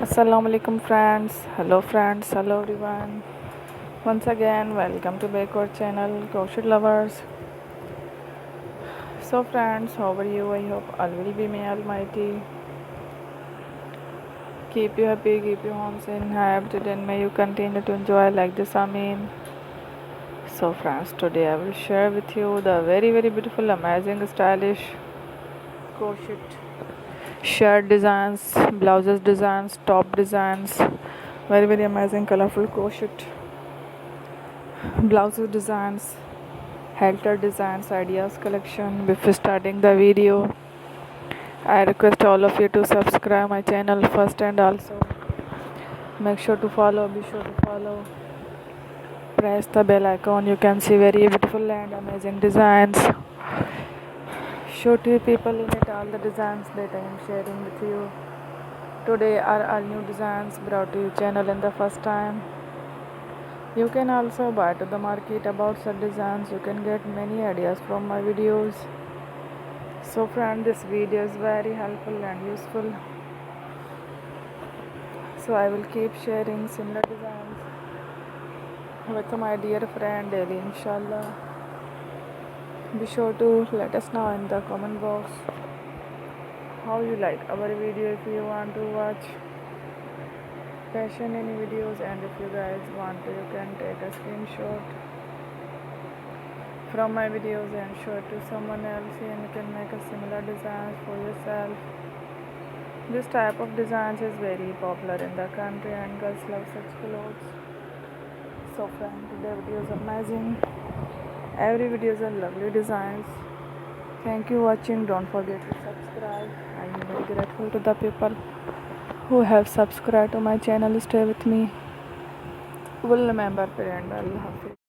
Assalamu alaikum friends. Hello everyone. Once again, welcome to back our channel, Crochet Lovers. So friends, how are you? I hope all will be may Almighty. Keep you happy, keep you homes in happy, and may you continue to enjoy like this. Amen. So friends, today I will share with you the very beautiful, amazing, stylish crochet shirt designs, blouses designs, top designs, very amazing, colorful crochet blouses designs, Halter designs ideas collection. Before starting the video, I request all of you to subscribe my channel first, and also make sure to follow, be sure to follow, press the bell icon. You can see very beautiful and amazing designs. Show to people in it all the designs that I am sharing with you. Today are all new designs brought to your channel in the first time. You can also buy to the market about such designs. You can get many ideas from my videos. So friend, this video is very helpful and useful. So I will keep sharing similar designs with my dear friend daily, inshallah. Be sure to let us know in the comment box how you like our video. If you want to watch fashion any videos, and if you guys want to, you can take a screenshot from my videos and show it to someone else, and you can make a similar designs for yourself. This type of designs is very popular in the country and girls love such clothes. So friend, today video is amazing. Every video is a lovely designs. Thank you watching. Don't forget to subscribe. I am very grateful to the people who have subscribed to my channel. Stay with me. Will remember friend. Allah Hafiz.